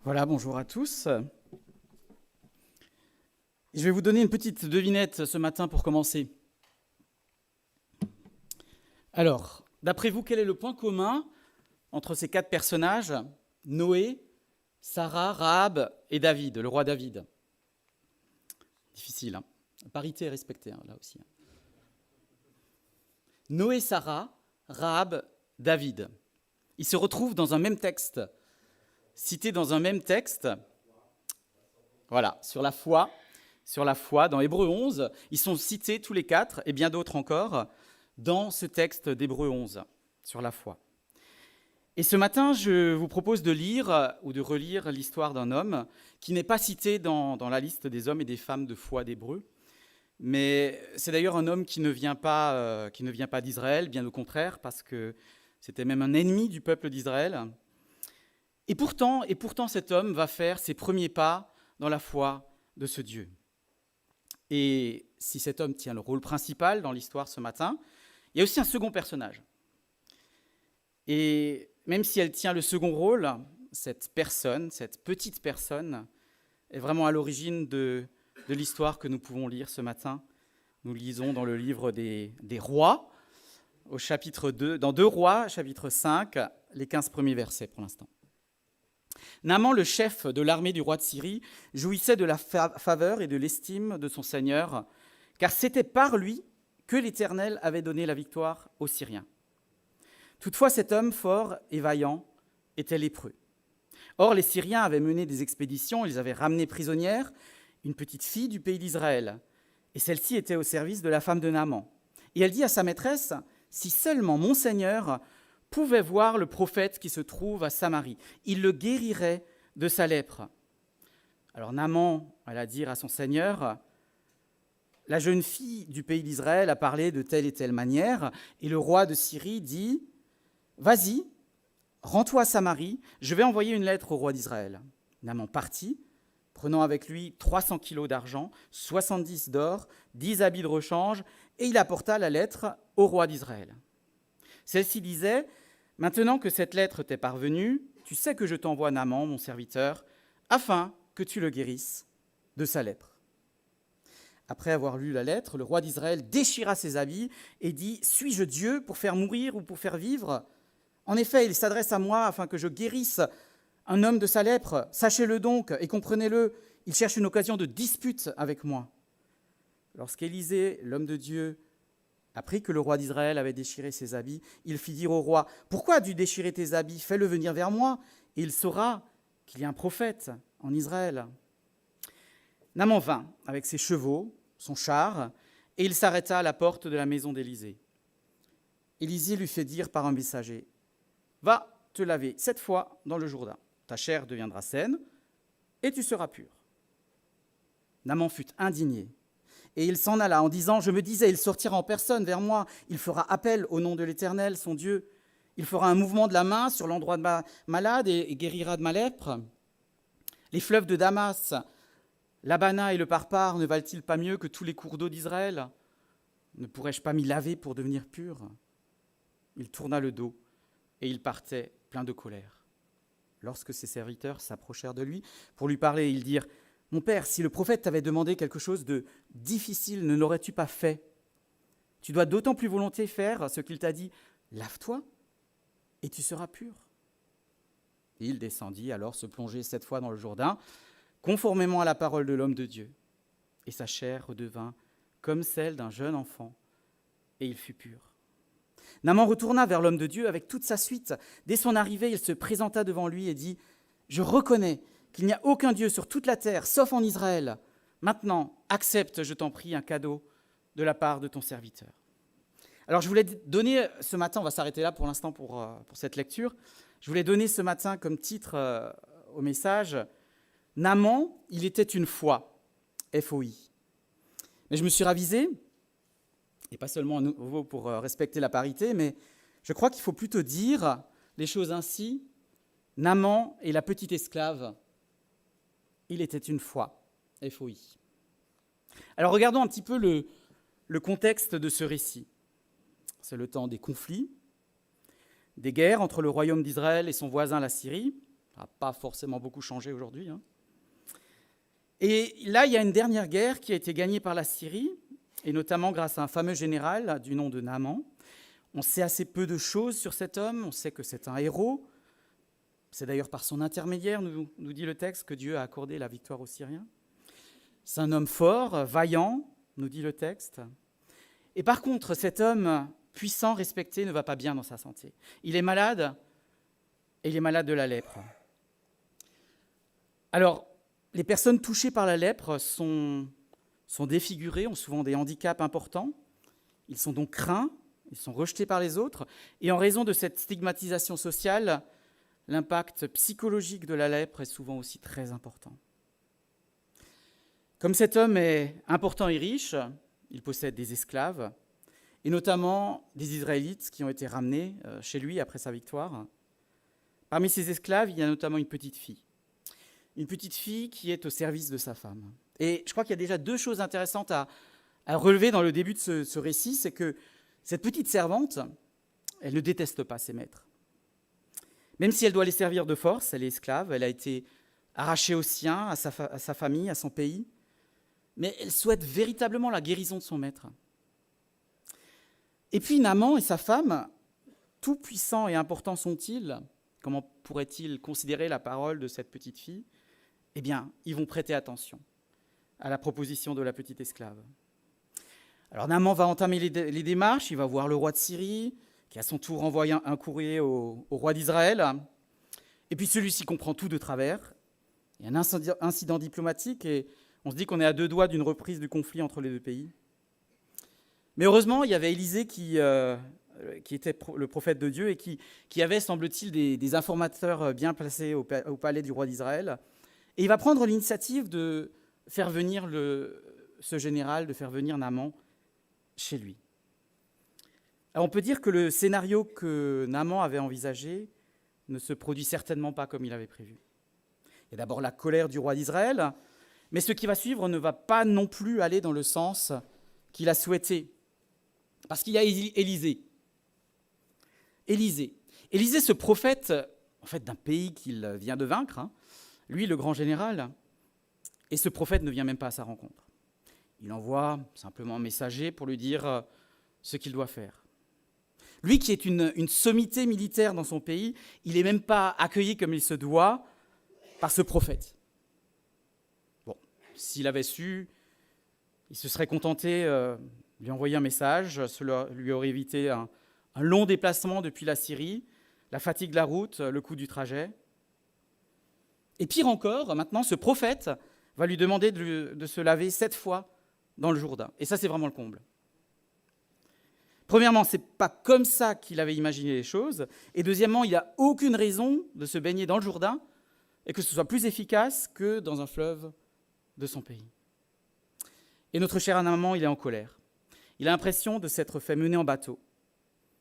Voilà, bonjour à tous. Je vais vous donner une petite devinette ce matin pour commencer. Alors, d'après vous, quel est le point commun entre ces quatre personnages, Noé, Sarah, Rahab et David, le roi David? Difficile, hein. La parité est respectée, hein, là aussi. Noé, Sarah, Rahab, David. Ils se retrouvent dans un même texte, cités dans un même texte. Voilà, sur la foi, dans Hébreux 11, ils sont cités tous les quatre, et bien d'autres encore, dans ce texte d'Hébreux 11, sur la foi. Et ce matin, je vous propose de lire ou de relire l'histoire d'un homme qui n'est pas cité dans la liste des hommes et des femmes de foi d'Hébreux, mais c'est d'ailleurs un homme qui ne vient pas d'Israël, bien au contraire, parce que c'était même un ennemi du peuple d'Israël. Et pourtant, cet homme va faire ses premiers pas dans la foi de ce Dieu. Et si cet homme tient le rôle principal dans l'histoire ce matin, il y a aussi un second personnage. Et même si elle tient le second rôle, cette petite personne, est vraiment à l'origine de l'histoire que nous pouvons lire ce matin. Nous lisons dans le livre des Rois, au chapitre 2, dans 2 Rois, chapitre 5, les 15 premiers versets pour l'instant. Naaman, le chef de l'armée du roi de Syrie, jouissait de la faveur et de l'estime de son Seigneur, car c'était par lui que l'Éternel avait donné la victoire aux Syriens. Toutefois, cet homme fort et vaillant était lépreux. Or, les Syriens avaient mené des expéditions, ils avaient ramené prisonnière une petite fille du pays d'Israël, et celle-ci était au service de la femme de Naaman. Et elle dit à sa maîtresse, « Si seulement mon Seigneur pouvait voir le prophète qui se trouve à Samarie, il le guérirait de sa lèpre. » Alors Naaman alla dire à son Seigneur, « La jeune fille du pays d'Israël a parlé de telle et telle manière, et le roi de Syrie dit, « Vas-y, rends-toi à Samarie, je vais envoyer une lettre au roi d'Israël. » Naaman partit, prenant avec lui 300 kilos d'argent, 70 d'or, 10 habits de rechange, et il apporta la lettre au roi d'Israël. Celle-ci disait, « Maintenant que cette lettre t'est parvenue, tu sais que je t'envoie Naaman, mon serviteur, afin que tu le guérisses de sa lèpre. » Après avoir lu la lettre, le roi d'Israël déchira ses habits et dit, « Suis-je Dieu pour faire mourir ou pour faire vivre ? En effet, il s'adresse à moi afin que je guérisse un homme de sa lèpre. Sachez-le donc et comprenez-le, il cherche une occasion de dispute avec moi. » Lorsqu'Élisée, l'homme de Dieu, apprit que le roi d'Israël avait déchiré ses habits, il fit dire au roi, « Pourquoi as-tu déchiré tes habits ? Fais-le venir vers moi, et il saura qu'il y a un prophète en Israël. » Naaman vint avec ses chevaux, son char, et il s'arrêta à la porte de la maison d'Élisée. Élisée lui fait dire par un messager, « Va te laver 7 fois dans le Jourdain, ta chair deviendra saine, et tu seras pur. » Naaman fut indigné. Et il s'en alla en disant, « Je me disais, il sortira en personne vers moi, il fera appel au nom de l'Éternel, son Dieu. Il fera un mouvement de la main sur l'endroit de ma malade et guérira de ma lèpre. Les fleuves de Damas, l'Abana et le Parpar ne valent-ils pas mieux que tous les cours d'eau d'Israël? Ne pourrais-je pas m'y laver pour devenir pur ?» Il tourna le dos et il partait plein de colère. Lorsque ses serviteurs s'approchèrent de lui pour lui parler, ils dirent, « Mon père, si le prophète t'avait demandé quelque chose de difficile, ne l'aurais-tu pas fait? Tu dois d'autant plus volontiers faire ce qu'il t'a dit, lave-toi et tu seras pur. » Il descendit alors se plonger 7 fois dans le Jourdain, conformément à la parole de l'homme de Dieu. Et sa chair redevint comme celle d'un jeune enfant, et il fut pur. Naaman retourna vers l'homme de Dieu avec toute sa suite. Dès son arrivée, il se présenta devant lui et dit, « Je reconnais qu'il n'y a aucun Dieu sur toute la terre, sauf en Israël. Maintenant, accepte, je t'en prie, un cadeau de la part de ton serviteur. » Alors, je voulais donner ce matin, on va s'arrêter là pour l'instant pour cette lecture, je voulais donner ce matin comme titre au message, « Naaman, il était une foi, F-O-I. » Mais je me suis ravisé, et pas seulement à nouveau pour respecter la parité, mais je crois qu'il faut plutôt dire les choses ainsi, Naaman et la petite esclave, il était une foi, F-O-I. Alors regardons un petit peu le contexte de ce récit. C'est le temps des conflits, des guerres entre le royaume d'Israël et son voisin la Syrie, Ça n'a pas forcément beaucoup changé aujourd'hui, hein. Et là, il y a une dernière guerre qui a été gagnée par la Syrie, et notamment grâce à un fameux général du nom de Naaman. On sait assez peu de choses sur cet homme, on sait que c'est un héros. C'est d'ailleurs par son intermédiaire, nous dit le texte, que Dieu a accordé la victoire aux Syriens. C'est un homme fort, vaillant, nous dit le texte. Et par contre, cet homme puissant, respecté, ne va pas bien dans sa santé. Il est malade, et il est malade de la lèpre. Alors, les personnes touchées par la lèpre sont défigurées, ont souvent des handicaps importants. Ils sont donc craints, ils sont rejetés par les autres. Et en raison de cette stigmatisation sociale, l'impact psychologique de la lèpre est souvent aussi très important. Comme cet homme est important et riche, il possède des esclaves, et notamment des Israélites qui ont été ramenés chez lui après sa victoire. Parmi ces esclaves, il y a notamment une petite fille qui est au service de sa femme. Et je crois qu'il y a déjà deux choses intéressantes à relever dans le début de ce récit, c'est que cette petite servante, elle ne déteste pas ses maîtres. Même si elle doit les servir de force, elle est esclave, elle a été arrachée aux siens, à sa famille, à son pays, mais elle souhaite véritablement la guérison de son maître. Et puis Naaman et sa femme, tout puissants et importants sont-ils, comment pourraient-ils considérer la parole de cette petite fille ? Eh bien, ils vont prêter attention à la proposition de la petite esclave. Alors Naaman va entamer les démarches, il va voir le roi de Syrie, qui à son tour envoie un courrier au roi d'Israël, et puis celui-ci comprend tout de travers. Il y a un incident diplomatique, et on se dit qu'on est à 2 doigts d'une reprise du conflit entre les deux pays. Mais heureusement, il y avait Élisée qui était le prophète de Dieu, et qui avait, semble-t-il, des informateurs bien placés au palais du roi d'Israël. Et il va prendre l'initiative de faire venir ce général, de faire venir Naaman chez lui. Alors on peut dire que le scénario que Naaman avait envisagé ne se produit certainement pas comme il avait prévu. Il y a d'abord la colère du roi d'Israël, mais ce qui va suivre ne va pas non plus aller dans le sens qu'il a souhaité. Parce qu'il y a Élisée. Élisée, ce prophète, en fait, d'un pays qu'il vient de vaincre, hein, lui, le grand général, et ce prophète ne vient même pas à sa rencontre. Il envoie simplement un messager pour lui dire ce qu'il doit faire. Lui qui est une sommité militaire dans son pays, il n'est même pas accueilli comme il se doit par ce prophète. Bon, s'il avait su, il se serait contenté de lui envoyer un message, cela lui aurait évité un long déplacement depuis la Syrie, la fatigue de la route, le coût du trajet. Et pire encore, maintenant, ce prophète va lui demander de se laver 7 fois dans le Jourdain. Et ça, c'est vraiment le comble. Premièrement, ce n'est pas comme ça qu'il avait imaginé les choses. Et deuxièmement, il n'a aucune raison de se baigner dans le Jourdain et que ce soit plus efficace que dans un fleuve de son pays. Et notre cher Naaman, il est en colère. Il a l'impression de s'être fait mener en bateau.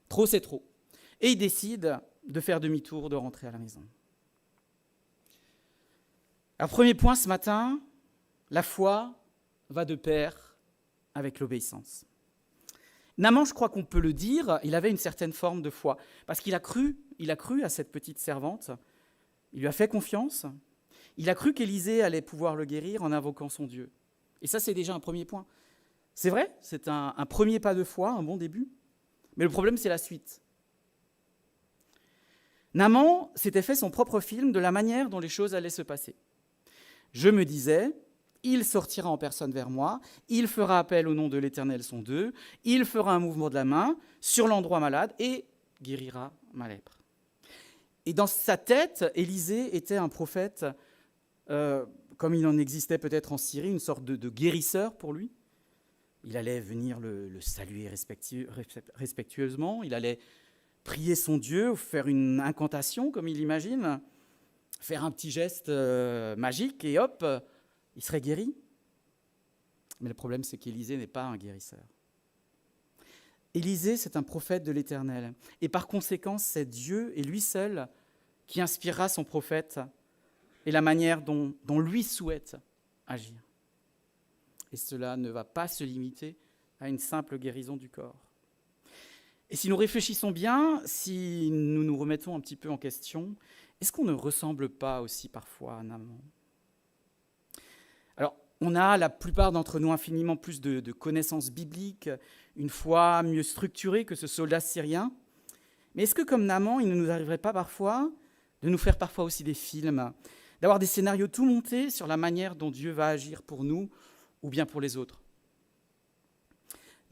Trop, c'est trop. Et il décide de faire demi-tour, de rentrer à la maison. Alors, premier point ce matin, la foi va de pair avec l'obéissance. Naaman, je crois qu'on peut le dire, il avait une certaine forme de foi, parce qu'il a cru à cette petite servante, il lui a fait confiance, il a cru qu'Élisée allait pouvoir le guérir en invoquant son Dieu. Et ça, c'est déjà un premier point. C'est vrai, c'est un premier pas de foi, un bon début, mais le problème, c'est la suite. Naaman s'était fait son propre film de la manière dont les choses allaient se passer. Je me disais, il sortira en personne vers moi, il fera appel au nom de l'Éternel son Dieu, il fera un mouvement de la main sur l'endroit malade et guérira ma lèpre. Et dans sa tête, Élisée était un prophète, comme il en existait peut-être en Syrie, une sorte de guérisseur pour lui. Il allait venir le saluer respectueusement, il allait prier son Dieu, faire une incantation, comme il imagine, faire un petit geste magique et hop, il serait guéri. Mais le problème, c'est qu'Élisée n'est pas un guérisseur. Élisée, c'est un prophète de l'Éternel. Et par conséquent, c'est Dieu et lui seul qui inspirera son prophète et la manière dont lui souhaite agir. Et cela ne va pas se limiter à une simple guérison du corps. Et si nous réfléchissons bien, si nous nous remettons un petit peu en question, Est-ce qu'on ne ressemble pas aussi parfois à Naaman ? Alors, on a, la plupart d'entre nous, infiniment plus de connaissances bibliques, une foi mieux structurée que ce soldat syrien. Mais est-ce que, comme Naaman, il ne nous arriverait pas parfois de nous faire parfois aussi des films, d'avoir des scénarios tout montés sur la manière dont Dieu va agir pour nous ou bien pour les autres ?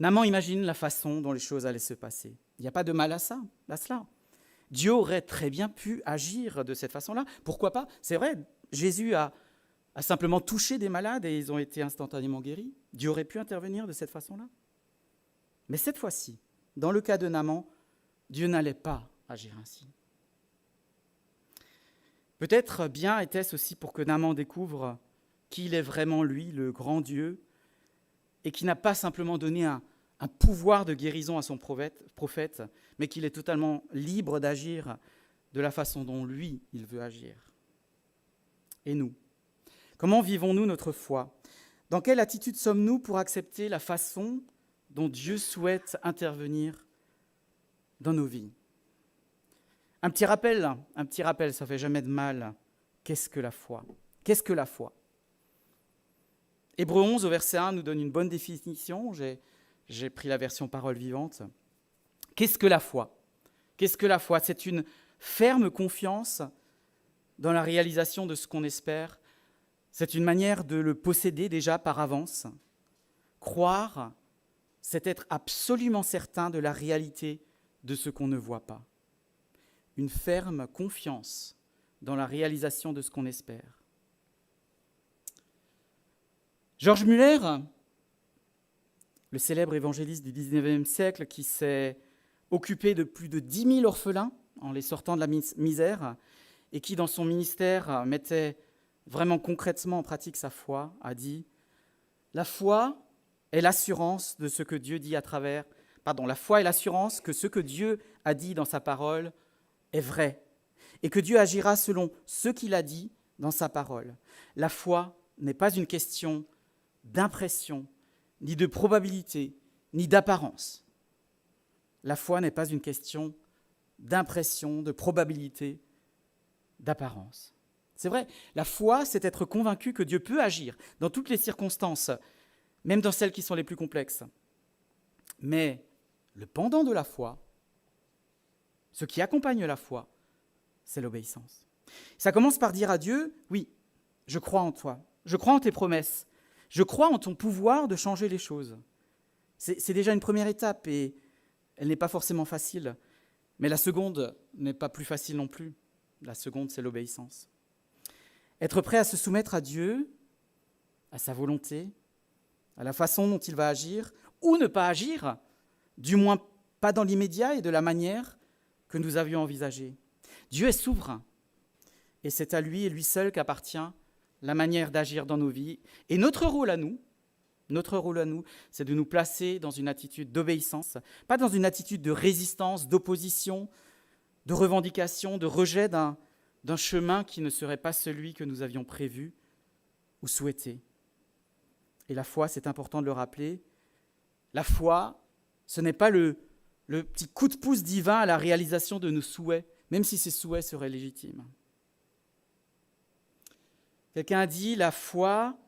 Naaman imagine la façon dont les choses allaient se passer. Il n'y a pas de mal à cela. Dieu aurait très bien pu agir de cette façon-là. Pourquoi pas ? C'est vrai, Jésus a simplement touché des malades et ils ont été instantanément guéris. Dieu aurait pu intervenir de cette façon-là. Mais cette fois-ci, dans le cas de Naaman, Dieu n'allait pas agir ainsi. Peut-être bien était-ce aussi pour que Naaman découvre qu'il est vraiment lui, le grand Dieu, et qui n'a pas simplement donné un pouvoir de guérison à son prophète, mais qu'il est totalement libre d'agir de la façon dont lui, il veut agir. Et nous ? Comment vivons-nous notre foi ? Dans quelle attitude sommes-nous pour accepter la façon dont Dieu souhaite intervenir dans nos vies ? Un petit rappel, ça ne fait jamais de mal. Qu'est-ce que la foi ? Qu'est-ce que la foi ? Hébreux 11, au verset 1, nous donne une bonne définition. J'ai pris la version parole vivante. Qu'est-ce que la foi ? Qu'est-ce que la foi ? C'est une ferme confiance dans la réalisation de ce qu'on espère. C'est une manière de le posséder déjà par avance. Croire, c'est être absolument certain de la réalité de ce qu'on ne voit pas. Une ferme confiance dans la réalisation de ce qu'on espère. George Muller, le célèbre évangéliste du XIXe siècle qui s'est occupé de plus de 10 000 orphelins en les sortant de la misère et qui, dans son ministère, mettait vraiment concrètement en pratique sa foi, a dit « La foi est l'assurance de ce que Dieu dit la foi est l'assurance que ce que Dieu a dit dans sa parole est vrai et que Dieu agira selon ce qu'il a dit dans sa parole. La foi n'est pas une question d'impression, ni de probabilité, ni d'apparence. La foi n'est pas une question d'impression, de probabilité, d'apparence. » C'est vrai, la foi, c'est être convaincu que Dieu peut agir dans toutes les circonstances, même dans celles qui sont les plus complexes. Mais le pendant de la foi, ce qui accompagne la foi, c'est l'obéissance. Ça commence par dire à Dieu, oui, je crois en toi, je crois en tes promesses, je crois en ton pouvoir de changer les choses. C'est déjà une première étape et elle n'est pas forcément facile, mais la seconde n'est pas plus facile non plus. La seconde, c'est l'obéissance. Être prêt à se soumettre à Dieu, à sa volonté, à la façon dont il va agir, ou ne pas agir, du moins pas dans l'immédiat et de la manière que nous avions envisagée. Dieu est souverain, et c'est à lui et lui seul qu'appartient la manière d'agir dans nos vies. Et notre rôle à nous, c'est de nous placer dans une attitude d'obéissance, pas dans une attitude de résistance, d'opposition, de revendication, de rejet d'un chemin qui ne serait pas celui que nous avions prévu ou souhaité. Et la foi, c'est important de le rappeler, la foi, ce n'est pas le petit coup de pouce divin à la réalisation de nos souhaits, même si ces souhaits seraient légitimes. Quelqu'un a dit, la foi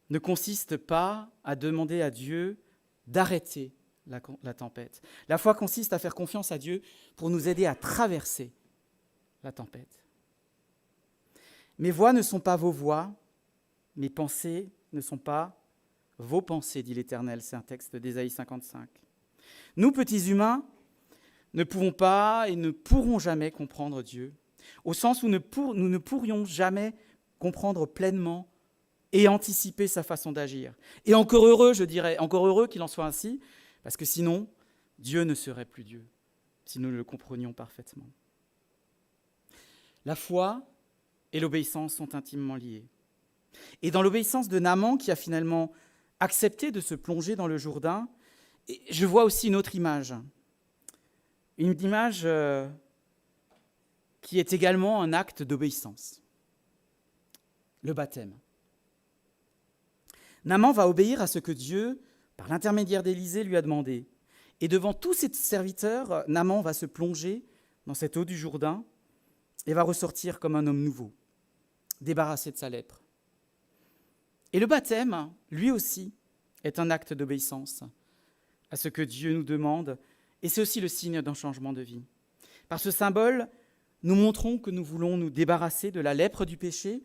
ne consiste pas à demander à Dieu d'arrêter la tempête. La foi consiste à faire confiance à Dieu pour nous aider à traverser la tempête. Mes voies ne sont pas vos voies, mes pensées ne sont pas vos pensées, dit l'Éternel. C'est un texte d'Ésaïe 55. Nous, petits humains, ne pouvons pas et ne pourrons jamais comprendre Dieu, au sens où nous ne pourrions jamais comprendre pleinement et anticiper sa façon d'agir. Et encore heureux, je dirais, encore heureux qu'il en soit ainsi, parce que sinon, Dieu ne serait plus Dieu, si nous le comprenions parfaitement. La foi et l'obéissance sont intimement liées. Et dans l'obéissance de Naaman, qui a finalement accepté de se plonger dans le Jourdain, je vois aussi une autre image. Une image qui est également un acte d'obéissance. Le baptême. Naaman va obéir à ce que Dieu, par l'intermédiaire d'Élisée, lui a demandé. Et devant tous ses serviteurs, Naaman va se plonger dans cette eau du Jourdain et va ressortir comme un homme nouveau, débarrassé de sa lèpre. Et le baptême, lui aussi, est un acte d'obéissance à ce que Dieu nous demande, et c'est aussi le signe d'un changement de vie. Par ce symbole, nous montrons que nous voulons nous débarrasser de la lèpre du péché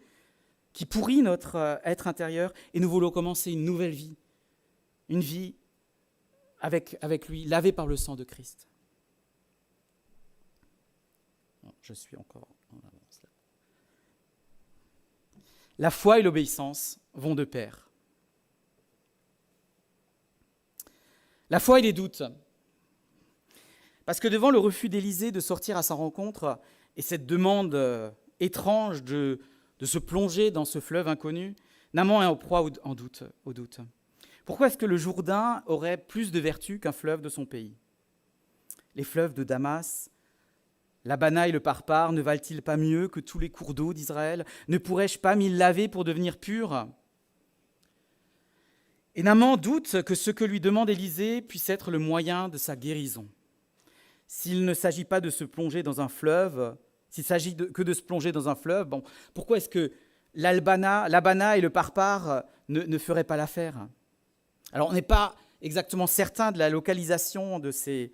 qui pourrit notre être intérieur, et nous voulons commencer une nouvelle vie, une vie avec lui, lavée par le sang de Christ. Non, je suis encore en avance là. La foi et l'obéissance vont de pair. La foi et les doutes. Parce que devant le refus d'Élisée de sortir à sa rencontre et cette demande étrange de se plonger dans ce fleuve inconnu, Naaman est en proie au doute. Pourquoi est-ce que le Jourdain aurait plus de vertu qu'un fleuve de son pays ? Les fleuves de Damas, l'Abana et le Parpar ne valent-ils pas mieux que tous les cours d'eau d'Israël ? Ne pourrais-je pas m'y laver pour devenir pur ? Et Naaman doute que ce que lui demande Élisée puisse être le moyen de sa guérison. S'il ne s'agit pas de se plonger dans un fleuve, s'il s'agit que de se plonger dans un fleuve, bon, pourquoi est-ce que l'Abana et le Parpar ne feraient pas l'affaire ? Alors, on n'est pas exactement certain de la localisation de ces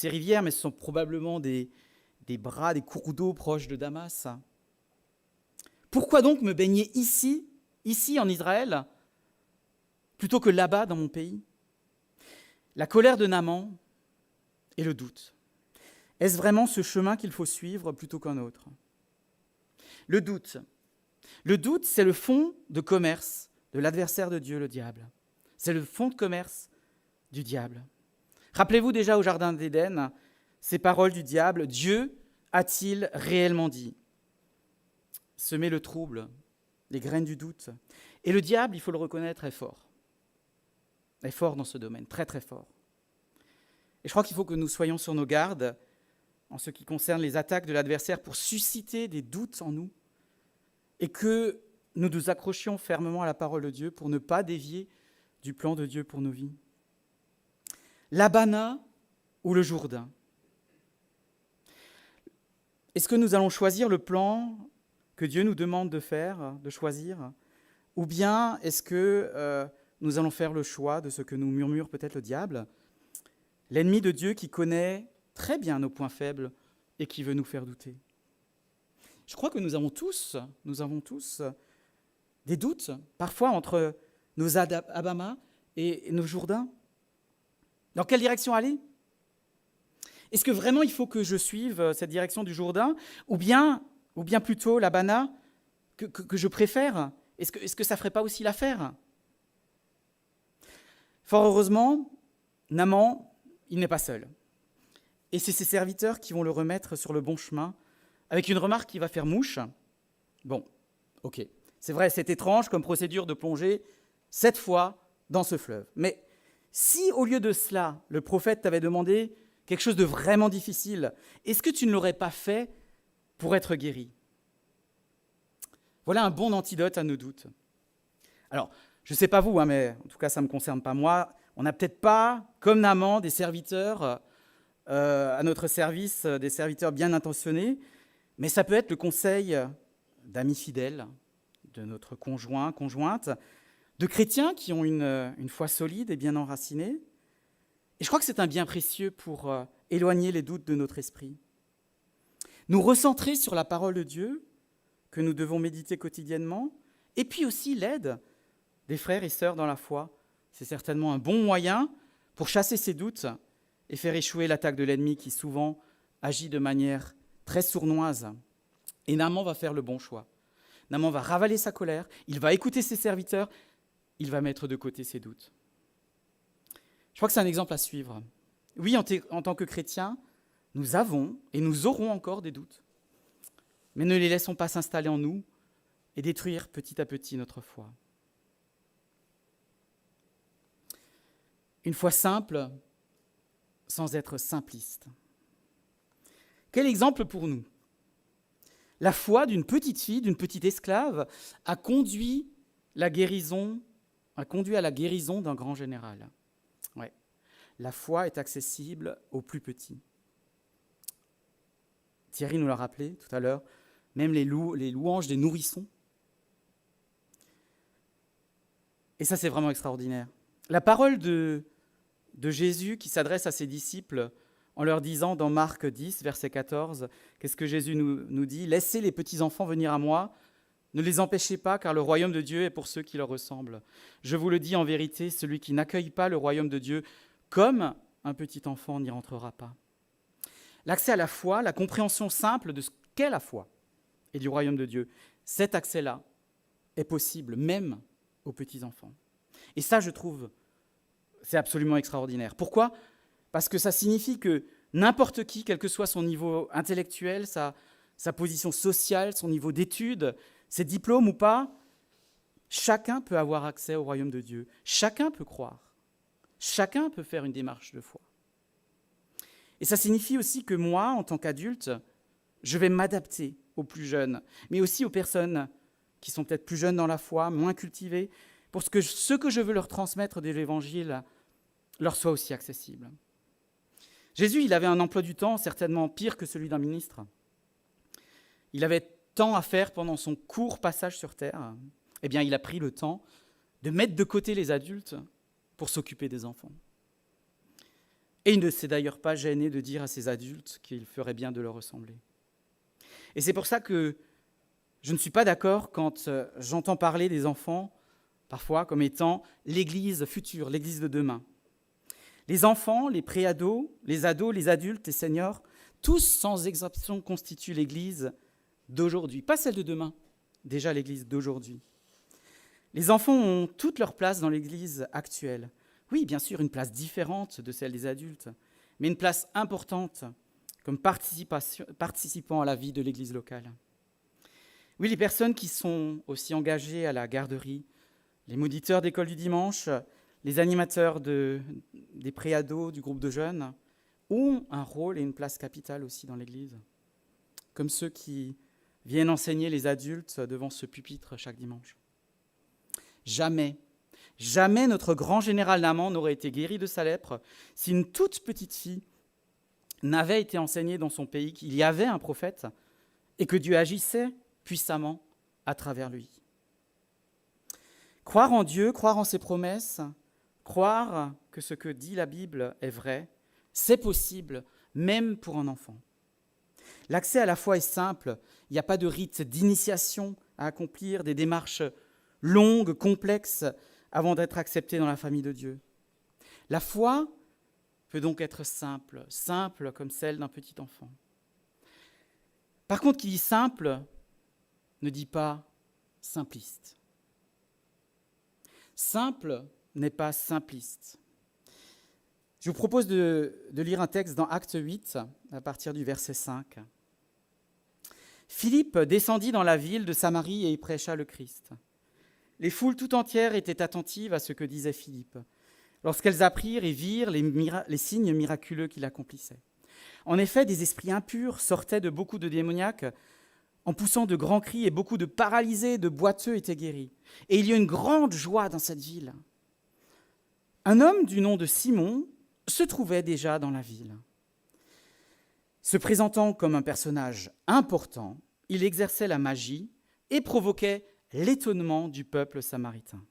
rivières, mais ce sont probablement des bras, des cours d'eau proches de Damas. Pourquoi donc me baigner ici en Israël, plutôt que là-bas dans mon pays ? La colère de Naaman et le doute. Est-ce vraiment ce chemin qu'il faut suivre plutôt qu'un autre ? Le doute, c'est le fonds de commerce de l'adversaire de Dieu, le diable. C'est le fonds de commerce du diable. Rappelez-vous déjà au Jardin d'Éden, ces paroles du diable, « Dieu a-t-il réellement dit ?» Semer le trouble, les graines du doute. Et le diable, il faut le reconnaître, est fort. Est fort dans ce domaine, très très fort. Et je crois qu'il faut que nous soyons sur nos gardes en ce qui concerne les attaques de l'adversaire pour susciter des doutes en nous et que nous nous accrochions fermement à la parole de Dieu pour ne pas dévier du plan de Dieu pour nos vies. L'Abana ou le Jourdain ? Est-ce que nous allons choisir le plan que Dieu nous demande de faire, de choisir ? Ou bien est-ce que nous allons faire le choix de ce que nous murmure peut-être le diable, l'ennemi de Dieu qui connaît très bien nos points faibles et qui veut nous faire douter ? Je crois que nous avons tous des doutes, parfois entre nos Abama et nos Jourdains. Dans quelle direction aller ? Est-ce que vraiment il faut que je suive cette direction du Jourdain, ou bien plutôt l'Abana que je préfère ? Est-ce que ça ne ferait pas aussi l'affaire ? Fort heureusement, Naaman, il n'est pas seul. Et c'est ses serviteurs qui vont le remettre sur le bon chemin, avec une remarque qui va faire mouche. Bon, ok, c'est vrai, c'est étrange comme procédure de plonger 7 fois dans ce fleuve. Mais si au lieu de cela, le prophète t'avait demandé quelque chose de vraiment difficile, est-ce que tu ne l'aurais pas fait pour être guéri ? Voilà un bon antidote à nos doutes. Alors, je ne sais pas vous, mais en tout cas, ça ne me concerne pas moi. On n'a peut-être pas, comme Naaman, des serviteurs à notre service, des serviteurs bien intentionnés, mais ça peut être le conseil d'amis fidèles, de notre conjoint, conjointe, de chrétiens qui ont une foi solide et bien enracinée. Et je crois que c'est un bien précieux pour éloigner les doutes de notre esprit. Nous recentrer sur la parole de Dieu, que nous devons méditer quotidiennement, et puis aussi l'aide des frères et sœurs dans la foi. C'est certainement un bon moyen pour chasser ces doutes et faire échouer l'attaque de l'ennemi qui souvent agit de manière très sournoise. Et Naaman va faire le bon choix. Naaman va ravaler sa colère, il va écouter ses serviteurs, il va mettre de côté ses doutes. Je crois que c'est un exemple à suivre. Oui, en tant que chrétiens, nous avons et nous aurons encore des doutes. Mais ne les laissons pas s'installer en nous et détruire petit à petit notre foi. Une foi simple, sans être simpliste. Quel exemple pour nous ? La foi d'une petite fille, d'une petite esclave, a conduit à la guérison d'un grand général. Ouais. La foi est accessible aux plus petits. Thierry nous l'a rappelé tout à l'heure, même les louanges des nourrissons. Et ça, c'est vraiment extraordinaire. La parole de Jésus qui s'adresse à ses disciples en leur disant dans Marc 10, verset 14, qu'est-ce que Jésus nous dit ? « Laissez les petits-enfants venir à moi, ne les empêchez pas, car le royaume de Dieu est pour ceux qui leur ressemblent. Je vous le dis en vérité, celui qui n'accueille pas le royaume de Dieu comme un petit enfant n'y rentrera pas. » L'accès à la foi, la compréhension simple de ce qu'est la foi et du royaume de Dieu, cet accès-là est possible même aux petits-enfants. Et ça, je trouve, c'est absolument extraordinaire. Pourquoi ? Parce que ça signifie que n'importe qui, quel que soit son niveau intellectuel, sa position sociale, son niveau d'études, ses diplômes ou pas, chacun peut avoir accès au royaume de Dieu. Chacun peut croire. Chacun peut faire une démarche de foi. Et ça signifie aussi que moi, en tant qu'adulte, je vais m'adapter aux plus jeunes, mais aussi aux personnes qui sont peut-être plus jeunes dans la foi, moins cultivées, pour que ce que je veux leur transmettre de l'Évangile leur soit aussi accessible. Jésus, il avait un emploi du temps certainement pire que celui d'un ministre. Il avait tant à faire pendant son court passage sur terre. Eh bien, il a pris le temps de mettre de côté les adultes pour s'occuper des enfants. Et il ne s'est d'ailleurs pas gêné de dire à ces adultes qu'il ferait bien de leur ressembler. Et c'est pour ça que je ne suis pas d'accord quand j'entends parler des enfants, parfois, comme étant l'Église future, l'Église de demain. Les enfants, les préados, les ados, les adultes, les seniors, tous sans exception constituent l'Église d'aujourd'hui, pas celle de demain, déjà l'Église d'aujourd'hui. Les enfants ont toute leur place dans l'Église actuelle. Oui, bien sûr, une place différente de celle des adultes, mais une place importante comme participant à la vie de l'Église locale. Oui, les personnes qui sont aussi engagées à la garderie, les moniteurs d'école du dimanche, les animateurs des préados, du groupe de jeunes, ont un rôle et une place capitale aussi dans l'Église, comme ceux qui viennent enseigner les adultes devant ce pupitre chaque dimanche. Jamais notre grand général Naaman n'aurait été guéri de sa lèpre si une toute petite fille n'avait été enseignée dans son pays qu'il y avait un prophète et que Dieu agissait puissamment à travers lui. Croire en Dieu, croire en ses promesses, croire que ce que dit la Bible est vrai, c'est possible, même pour un enfant. L'accès à la foi est simple, il n'y a pas de rite d'initiation à accomplir, des démarches longues, complexes, avant d'être accepté dans la famille de Dieu. La foi peut donc être simple comme celle d'un petit enfant. Par contre, qui dit simple ne dit pas simpliste. Simple n'est pas simpliste. Je vous propose de lire un texte dans Acte 8, à partir du verset 5. Philippe descendit dans la ville de Samarie et y prêcha le Christ. Les foules tout entières étaient attentives à ce que disait Philippe, lorsqu'elles apprirent et virent les signes miraculeux qu'il accomplissait. En effet, des esprits impurs sortaient de beaucoup de démoniaques en poussant de grands cris, et beaucoup de paralysés, de boiteux étaient guéris. Et il y eut une grande joie dans cette ville. Un homme du nom de Simon se trouvait déjà dans la ville. Se présentant comme un personnage important, il exerçait la magie et provoquait l'étonnement du peuple samaritain.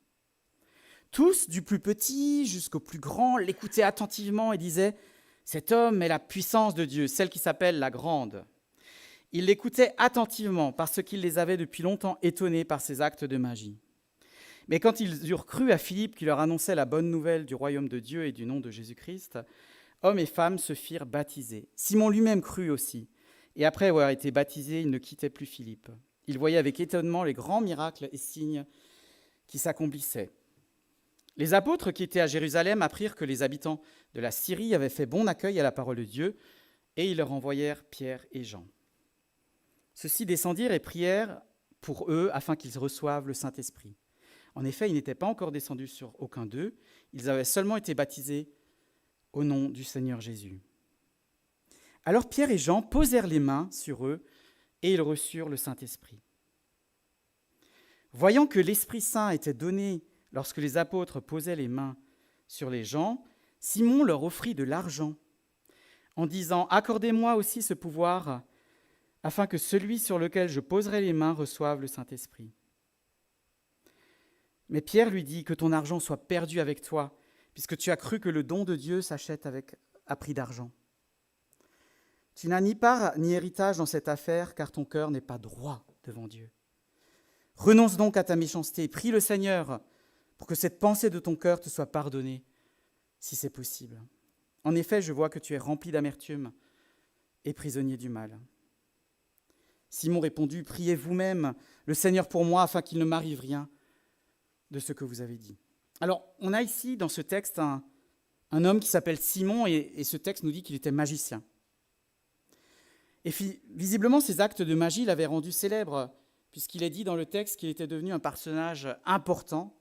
Tous, du plus petit jusqu'au plus grand, l'écoutaient attentivement et disaient « Cet homme est la puissance de Dieu, celle qui s'appelle la grande ». Ils l'écoutaient attentivement parce qu'il les avait depuis longtemps étonnés par ses actes de magie. Mais quand ils eurent cru à Philippe qui leur annonçait la bonne nouvelle du royaume de Dieu et du nom de Jésus-Christ, hommes et femmes se firent baptiser. Simon lui-même crut aussi, et après avoir été baptisé, il ne quittait plus Philippe. Il voyait avec étonnement les grands miracles et signes qui s'accomplissaient. Les apôtres qui étaient à Jérusalem apprirent que les habitants de la Syrie avaient fait bon accueil à la parole de Dieu, et ils leur envoyèrent Pierre et Jean. Ceux-ci descendirent et prièrent pour eux afin qu'ils reçoivent le Saint-Esprit. En effet, ils n'étaient pas encore descendus sur aucun d'eux, ils avaient seulement été baptisés au nom du Seigneur Jésus. Alors Pierre et Jean posèrent les mains sur eux et ils reçurent le Saint-Esprit. Voyant que l'Esprit Saint était donné lorsque les apôtres posaient les mains sur les gens, Simon leur offrit de l'argent en disant « Accordez-moi aussi ce pouvoir afin que celui sur lequel je poserai les mains reçoive le Saint-Esprit. » Mais Pierre lui dit, « Que ton argent soit perdu avec toi, puisque tu as cru que le don de Dieu s'achète à prix d'argent. Tu n'as ni part ni héritage dans cette affaire, car ton cœur n'est pas droit devant Dieu. Renonce donc à ta méchanceté, prie le Seigneur pour que cette pensée de ton cœur te soit pardonnée, si c'est possible. En effet, je vois que tu es rempli d'amertume et prisonnier du mal. » Simon répondit, « Priez vous-même le Seigneur pour moi, afin qu'il ne m'arrive rien de ce que vous avez dit. » Alors, on a ici dans ce texte un homme qui s'appelle Simon, et ce texte nous dit qu'il était magicien. Et visiblement, ses actes de magie l'avaient rendu célèbre, puisqu'il est dit dans le texte qu'il était devenu un personnage important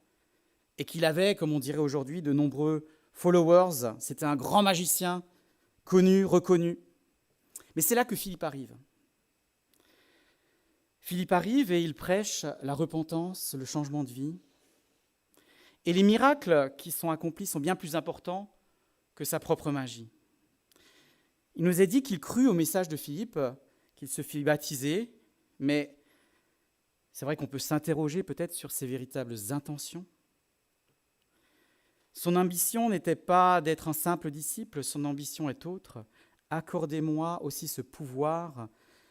et qu'il avait, comme on dirait aujourd'hui, de nombreux followers. C'était un grand magicien, connu, reconnu. Mais c'est là que Philippe arrive. Philippe arrive et il prêche la repentance, le changement de vie. Et les miracles qui sont accomplis sont bien plus importants que sa propre magie. Il nous est dit qu'il crut au message de Philippe, qu'il se fit baptiser, mais c'est vrai qu'on peut s'interroger peut-être sur ses véritables intentions. Son ambition n'était pas d'être un simple disciple, son ambition est autre. « Accordez-moi aussi ce pouvoir,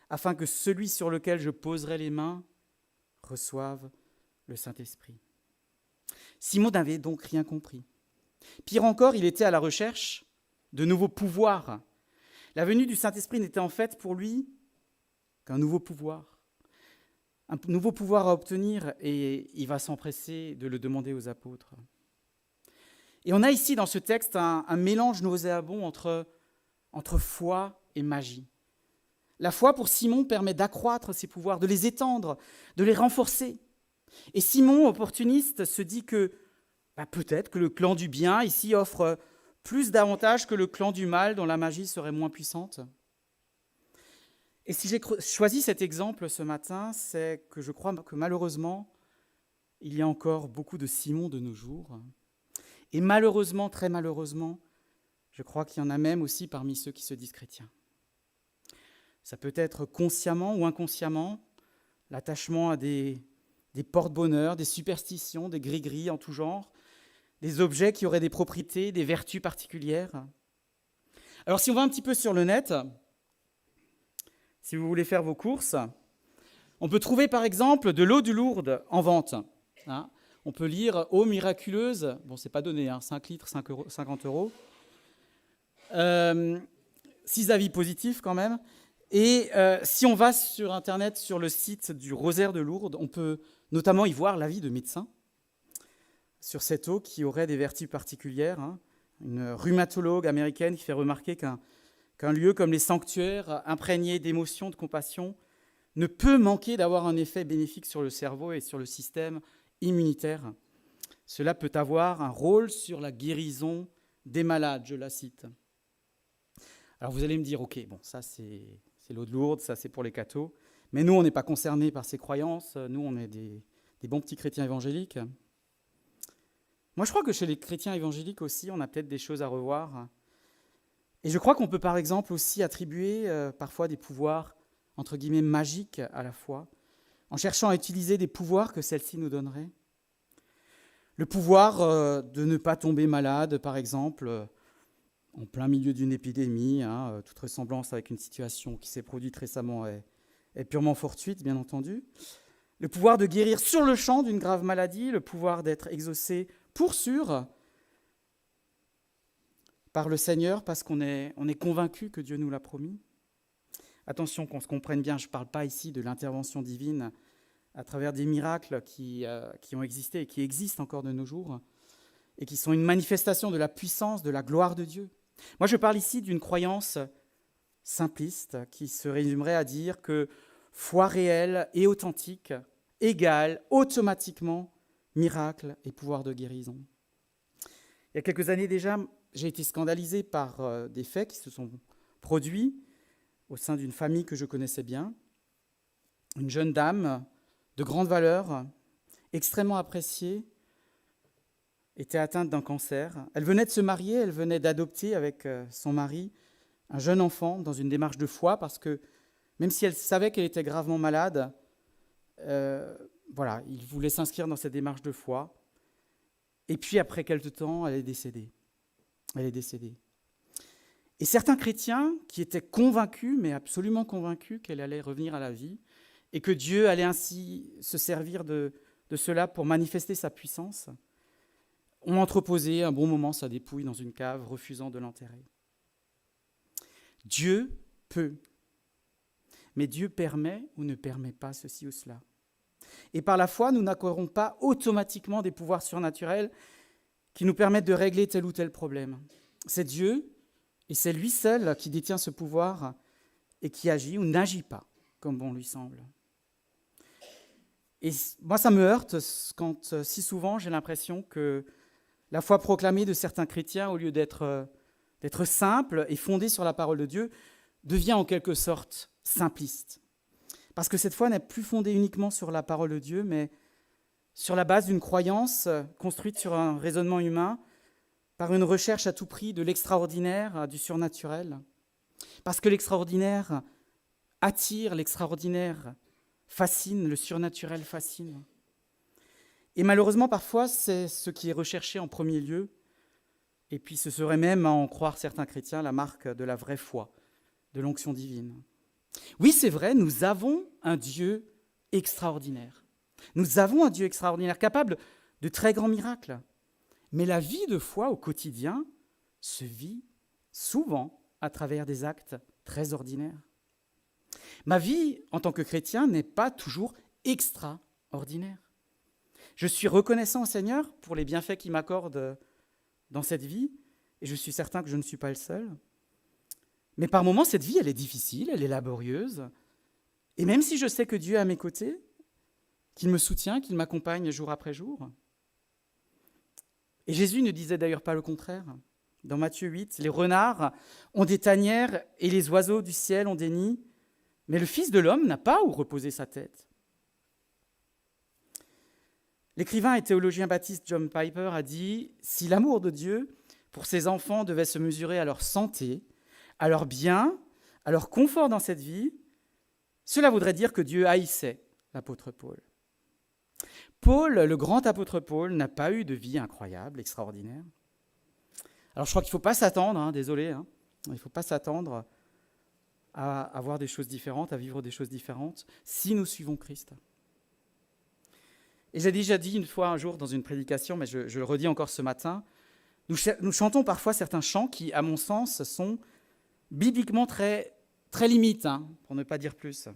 afin que celui sur lequel je poserai les mains reçoive le Saint-Esprit. » Simon n'avait donc rien compris. Pire encore, il était à la recherche de nouveaux pouvoirs. La venue du Saint-Esprit n'était en fait pour lui qu'un nouveau pouvoir. Un nouveau pouvoir à obtenir, et il va s'empresser de le demander aux apôtres. Et on a ici dans ce texte un mélange nauséabond entre foi et magie. La foi pour Simon permet d'accroître ses pouvoirs, de les étendre, de les renforcer. Et Simon, opportuniste, se dit que peut-être que le clan du bien ici offre plus d'avantages que le clan du mal dont la magie serait moins puissante. Et si j'ai choisi cet exemple ce matin, c'est que je crois que malheureusement, il y a encore beaucoup de Simon de nos jours. Et malheureusement, très malheureusement, je crois qu'il y en a même aussi parmi ceux qui se disent chrétiens. Ça peut être consciemment ou inconsciemment, l'attachement à des porte-bonheur, des superstitions, des gris-gris en tout genre, des objets qui auraient des propriétés, des vertus particulières. Alors si on va un petit peu sur le net, si vous voulez faire vos courses, on peut trouver par exemple de l'eau de Lourdes en vente. On peut lire « eau miraculeuse », bon c'est pas donné, 5 litres, 50 €. 6 avis positifs quand même. Et si on va sur Internet, sur le site du Rosaire de Lourdes, on peut notamment y voir l'avis de médecins sur cette eau qui aurait des vertus particulières. Une rhumatologue américaine qui fait remarquer qu'un lieu comme les sanctuaires, imprégné d'émotions, de compassion, ne peut manquer d'avoir un effet bénéfique sur le cerveau et sur le système immunitaire. Cela peut avoir un rôle sur la guérison des malades, je la cite. Alors vous allez me dire, ok, bon, ça c'est l'eau de Lourdes, ça c'est pour les cathos, mais nous on n'est pas concernés par ces croyances, nous on est des bons petits chrétiens évangéliques. Moi je crois que chez les chrétiens évangéliques aussi, on a peut-être des choses à revoir. Et je crois qu'on peut par exemple aussi attribuer parfois des pouvoirs, entre guillemets, magiques à la foi, en cherchant à utiliser des pouvoirs que celle-ci nous donnerait. Le pouvoir de ne pas tomber malade, par exemple, en plein milieu d'une épidémie, toute ressemblance avec une situation qui s'est produite récemment est purement fortuite, bien entendu. Le pouvoir de guérir sur le champ d'une grave maladie, le pouvoir d'être exaucé pour sûr par le Seigneur parce qu'on est convaincu que Dieu nous l'a promis. Attention qu'on se comprenne bien, je ne parle pas ici de l'intervention divine à travers des miracles qui ont existé et qui existent encore de nos jours et qui sont une manifestation de la puissance, de la gloire de Dieu. Moi, je parle ici d'une croyance simpliste qui se résumerait à dire que foi réelle et authentique égale automatiquement miracle et pouvoir de guérison. Il y a quelques années déjà, j'ai été scandalisé par des faits qui se sont produits au sein d'une famille que je connaissais bien. Une jeune dame de grande valeur, extrêmement appréciée, était atteinte d'un cancer. Elle venait de se marier, elle venait d'adopter avec son mari un jeune enfant dans une démarche de foi parce que Même si elle savait qu'elle était gravement malade, voilà, il voulait s'inscrire dans cette démarche de foi. Et puis, après quelque temps, elle est décédée. Elle est décédée. Et certains chrétiens qui étaient convaincus, mais absolument convaincus qu'elle allait revenir à la vie, et que Dieu allait ainsi se servir de cela pour manifester sa puissance, ont entreposé un bon moment sa dépouille dans une cave, refusant de l'enterrer. Dieu peut, mais Dieu permet ou ne permet pas ceci ou cela. Et par la foi, nous n'acquérons pas automatiquement des pouvoirs surnaturels qui nous permettent de régler tel ou tel problème. C'est Dieu, et c'est lui seul qui détient ce pouvoir et qui agit ou n'agit pas comme bon lui semble. Et moi, ça me heurte quand si souvent j'ai l'impression que la foi proclamée de certains chrétiens, au lieu d'être simple et fondée sur la parole de Dieu, devient en quelque sorte simpliste. Parce que cette foi n'est plus fondée uniquement sur la parole de Dieu, mais sur la base d'une croyance construite sur un raisonnement humain, par une recherche à tout prix de l'extraordinaire, du surnaturel. Parce que l'extraordinaire attire, l'extraordinaire fascine, le surnaturel fascine. Et malheureusement, parfois, c'est ce qui est recherché en premier lieu. Et puis ce serait même, à en croire certains chrétiens, la marque de la vraie foi, de l'onction divine. Oui, c'est vrai, nous avons un Dieu extraordinaire. Nous avons un Dieu extraordinaire, capable de très grands miracles. Mais la vie de foi au quotidien se vit souvent à travers des actes très ordinaires. Ma vie en tant que chrétien n'est pas toujours extraordinaire. Je suis reconnaissant au Seigneur pour les bienfaits qu'il m'accorde dans cette vie, et je suis certain que je ne suis pas le seul. Mais par moments, cette vie, elle est difficile, elle est laborieuse. Et même si je sais que Dieu est à mes côtés, qu'il me soutient, qu'il m'accompagne jour après jour. Et Jésus ne disait d'ailleurs pas le contraire. Dans Matthieu 8, les renards ont des tanières et les oiseaux du ciel ont des nids, mais le Fils de l'homme n'a pas où reposer sa tête. L'écrivain et théologien baptiste John Piper a dit « Si l'amour de Dieu pour ses enfants devait se mesurer à leur santé, à leur bien, à leur confort dans cette vie, cela voudrait dire que Dieu haïssait l'apôtre Paul. » Paul, le grand apôtre Paul, n'a pas eu de vie incroyable, extraordinaire. Alors je crois qu'il ne faut pas s'attendre, désolé, il ne faut pas s'attendre à avoir des choses différentes, à vivre des choses différentes, si nous suivons Christ. Et j'ai déjà dit une fois un jour dans une prédication, mais je le redis encore ce matin, nous chantons parfois certains chants qui, à mon sens, sont bibliquement très, très limites, pour ne pas dire plus.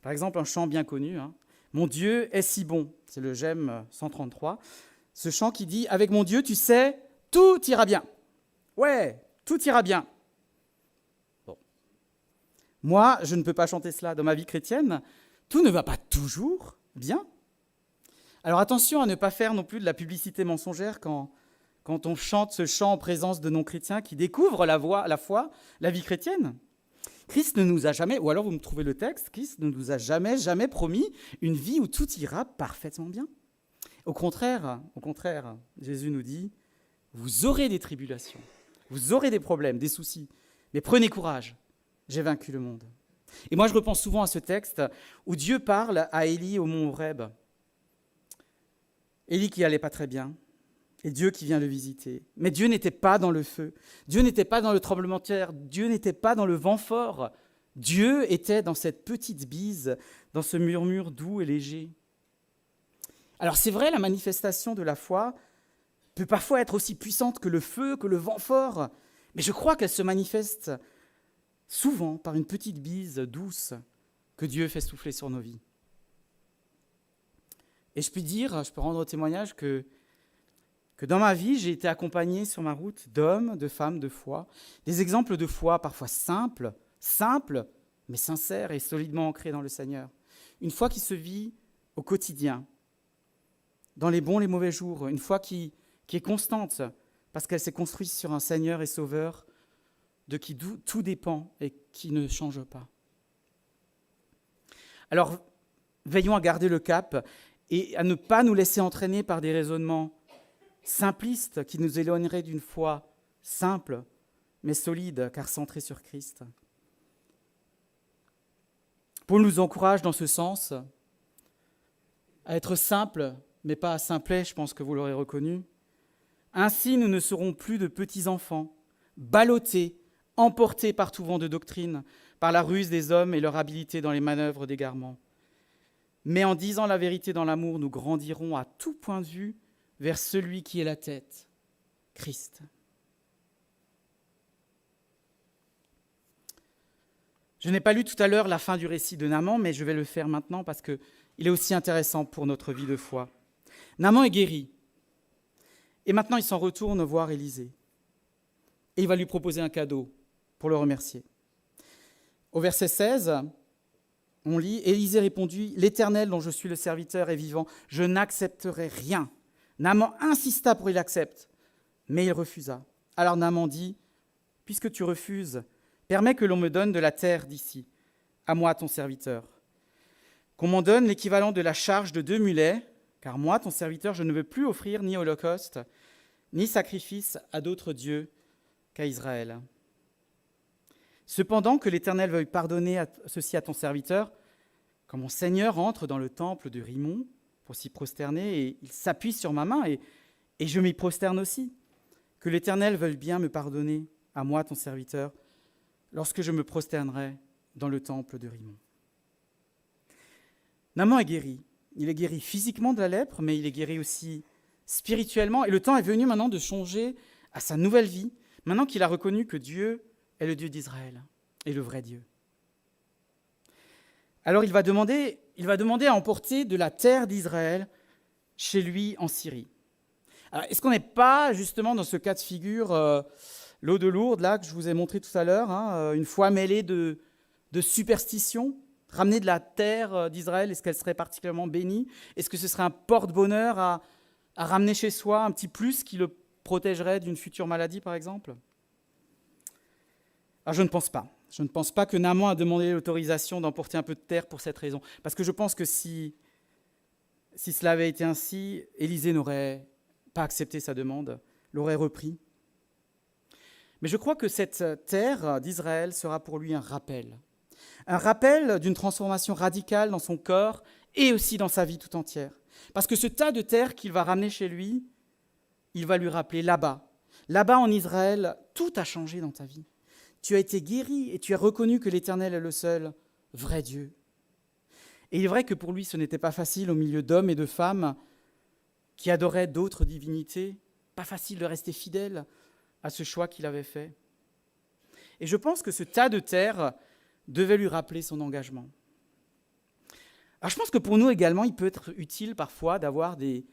Par exemple, un chant bien connu, Mon Dieu est si bon, c'est le Gemme 133, ce chant qui dit « Avec mon Dieu, tu sais, tout ira bien. » Ouais, tout ira bien. Bon. Moi, je ne peux pas chanter cela dans ma vie chrétienne. Tout ne va pas toujours bien. Alors attention à ne pas faire non plus de la publicité mensongère quand on chante ce chant en présence de non-chrétiens qui découvrent la foi, la vie chrétienne. Christ ne nous a jamais, ou alors vous me trouvez le texte, Christ ne nous a jamais promis une vie où tout ira parfaitement bien. Au contraire, Jésus nous dit, vous aurez des tribulations, vous aurez des problèmes, des soucis, mais prenez courage, j'ai vaincu le monde. Et moi je repense souvent à ce texte où Dieu parle à Élie au mont Horeb. Élie qui n'allait pas très bien, et Dieu qui vient le visiter. Mais Dieu n'était pas dans le feu, Dieu n'était pas dans le tremblement de terre, Dieu n'était pas dans le vent fort. Dieu était dans cette petite bise, dans ce murmure doux et léger. Alors c'est vrai, la manifestation de la foi peut parfois être aussi puissante que le feu, que le vent fort, mais je crois qu'elle se manifeste souvent par une petite bise douce que Dieu fait souffler sur nos vies. Et je peux rendre témoignage que dans ma vie, j'ai été accompagné sur ma route d'hommes, de femmes de foi, des exemples de foi parfois simples, mais sincères et solidement ancrés dans le Seigneur. Une foi qui se vit au quotidien, dans les bons et les mauvais jours, une foi qui est constante, parce qu'elle s'est construite sur un Seigneur et Sauveur de qui tout dépend et qui ne change pas. Alors, veillons à garder le cap et à ne pas nous laisser entraîner par des raisonnements simplistes qui nous éloigneraient d'une foi simple, mais solide, car centrée sur Christ. Paul nous encourage dans ce sens à être simples, mais pas simplets, je pense que vous l'aurez reconnu. Ainsi, nous ne serons plus de petits enfants, ballottés, emportés par tout vent de doctrine, par la ruse des hommes et leur habileté dans les manœuvres d'égarement. Mais en disant la vérité dans l'amour, nous grandirons à tout point de vue vers celui qui est la tête, Christ. Je n'ai pas lu tout à l'heure la fin du récit de Naaman, mais je vais le faire maintenant parce qu'il est aussi intéressant pour notre vie de foi. Naaman est guéri. Et maintenant, il s'en retourne voir Élisée. Et il va lui proposer un cadeau pour le remercier. Au verset 16, on lit « Élisée répondit, « L'Éternel dont je suis le serviteur est vivant, je n'accepterai rien. » Naaman insista pour qu'il accepte, mais il refusa. Alors Naaman dit « Puisque tu refuses, permets que l'on me donne de la terre d'ici, à moi ton serviteur. Qu'on m'en donne l'équivalent de la charge de 2 mulets, car moi, ton serviteur, je ne veux plus offrir ni holocauste, ni sacrifice à d'autres dieux qu'à Israël. Cependant, que l'Éternel veuille pardonner ceci à ton serviteur, quand mon Seigneur entre dans le temple de Rimmon pour s'y prosterner, et il s'appuie sur ma main, et je m'y prosterne aussi. Que l'Éternel veuille bien me pardonner, à moi, ton serviteur, lorsque je me prosternerai dans le temple de Rimmon. » Naaman est guéri. Il est guéri physiquement de la lèpre, mais il est guéri aussi spirituellement. Et le temps est venu maintenant de songer à sa nouvelle vie, maintenant qu'il a reconnu que Dieu est le Dieu d'Israël et le vrai Dieu. Alors il va demander à emporter de la terre d'Israël chez lui en Syrie. Alors, est-ce qu'on n'est pas justement dans ce cas de figure, l'eau de Lourdes, là, que je vous ai montré tout à l'heure, une foi mêlée de superstition? Ramener de la terre d'Israël, est-ce qu'elle serait particulièrement bénie? Est-ce que ce serait un porte-bonheur à ramener chez soi, un petit plus qui le protégerait d'une future maladie, par exemple? Alors je ne pense pas. Je ne pense pas que Naaman a demandé l'autorisation d'emporter un peu de terre pour cette raison. Parce que je pense que si cela avait été ainsi, Élisée n'aurait pas accepté sa demande, l'aurait repris. Mais je crois que cette terre d'Israël sera pour lui un rappel d'une transformation radicale dans son corps et aussi dans sa vie tout entière. Parce que ce tas de terre qu'il va ramener chez lui, il va lui rappeler là-bas en Israël, tout a changé dans ta vie. Tu as été guéri et tu as reconnu que l'Éternel est le seul vrai Dieu. Et il est vrai que pour lui, ce n'était pas facile au milieu d'hommes et de femmes qui adoraient d'autres divinités, pas facile de rester fidèle à ce choix qu'il avait fait. Et je pense que ce tas de terre devait lui rappeler son engagement. Alors je pense que pour nous également, il peut être utile parfois d'avoir des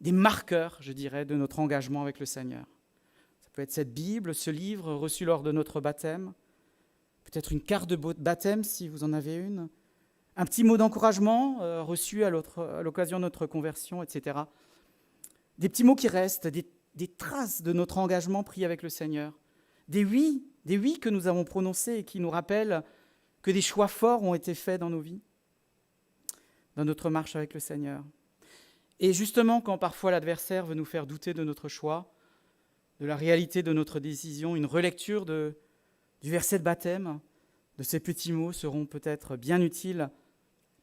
marqueurs, je dirais, de notre engagement avec le Seigneur. Ça peut être cette Bible, ce livre reçu lors de notre baptême, peut-être une carte de baptême si vous en avez une, un petit mot d'encouragement reçu à l'occasion de notre conversion, etc. Des petits mots qui restent, des traces de notre engagement pris avec le Seigneur, des oui que nous avons prononcés et qui nous rappellent que des choix forts ont été faits dans nos vies, dans notre marche avec le Seigneur. Et justement, quand parfois l'adversaire veut nous faire douter de notre choix, de la réalité de notre décision, une relecture du verset de baptême, de ces petits mots seront peut-être bien utiles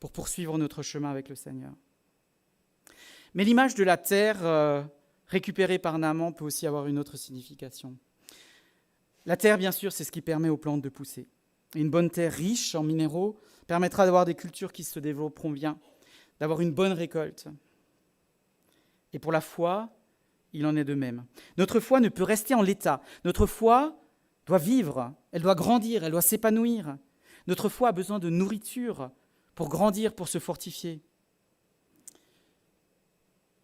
pour poursuivre notre chemin avec le Seigneur. Mais l'image de la terre récupérée par Naaman peut aussi avoir une autre signification. La terre, bien sûr, c'est ce qui permet aux plantes de pousser. Et une bonne terre riche en minéraux permettra d'avoir des cultures qui se développeront bien, d'avoir une bonne récolte. Et pour la foi, il en est de même. Notre foi ne peut rester en l'état. Notre foi doit vivre, elle doit grandir, elle doit s'épanouir. Notre foi a besoin de nourriture pour grandir, pour se fortifier.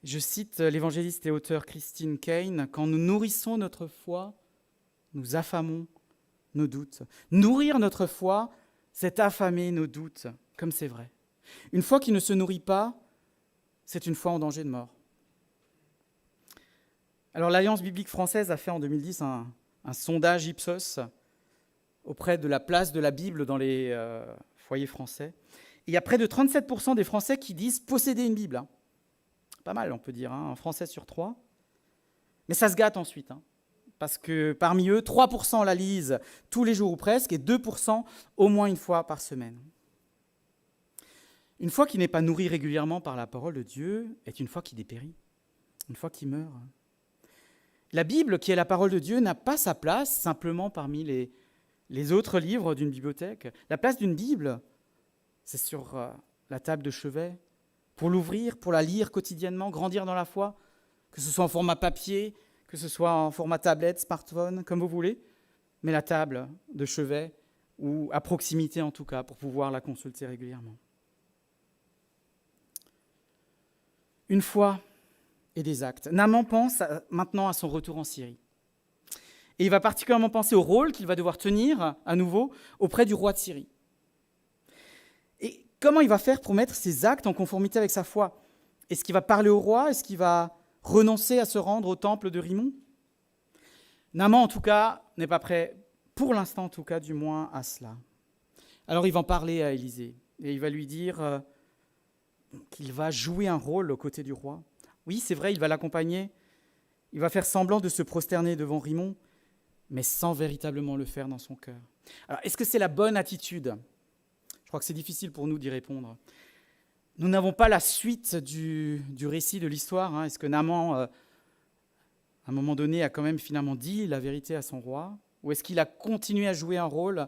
Je cite l'évangéliste et auteur Christine Caine, « Quand nous nourrissons notre foi, nous affamons nos doutes. » Nourrir notre foi, c'est affamer nos doutes, comme c'est vrai. Une foi qui ne se nourrit pas, c'est une foi en danger de mort. Alors l'Alliance biblique française a fait en 2010 un sondage Ipsos auprès de la place de la Bible dans les foyers français. Et il y a près de 37% des Français qui disent posséder une Bible. Pas mal, on peut dire, un Français sur 3. Mais ça se gâte ensuite, parce que parmi eux, 3% la lisent tous les jours ou presque, et 2% au moins une fois par semaine. Une foi qui n'est pas nourrie régulièrement par la parole de Dieu est une foi qui dépérit, une foi qui meurt. La Bible, qui est la parole de Dieu, n'a pas sa place simplement parmi les autres livres d'une bibliothèque. La place d'une Bible, c'est sur la table de chevet, pour l'ouvrir, pour la lire quotidiennement, grandir dans la foi, que ce soit en format papier, que ce soit en format tablette, smartphone, comme vous voulez, mais la table de chevet, ou à proximité en tout cas, pour pouvoir la consulter régulièrement. Une foi et des actes. Naaman pense maintenant à son retour en Syrie. Et il va particulièrement penser au rôle qu'il va devoir tenir à nouveau auprès du roi de Syrie. Et comment il va faire pour mettre ses actes en conformité avec sa foi ? Est-ce qu'il va parler au roi ? Est-ce qu'il va renoncer à se rendre au temple de Rimmon ? Naaman, en tout cas, n'est pas prêt, pour l'instant en tout cas, du moins à cela. Alors il va en parler à Élisée, et il va lui dire qu'il va jouer un rôle aux côtés du roi. Oui, c'est vrai, il va l'accompagner, il va faire semblant de se prosterner devant Rimmon, mais sans véritablement le faire dans son cœur. Alors, est-ce que c'est la bonne attitude ? Je crois que c'est difficile pour nous d'y répondre. Nous n'avons pas la suite du récit de l'histoire. Est-ce que Naaman, à un moment donné, a quand même finalement dit la vérité à son roi ? Ou est-ce qu'il a continué à jouer un rôle,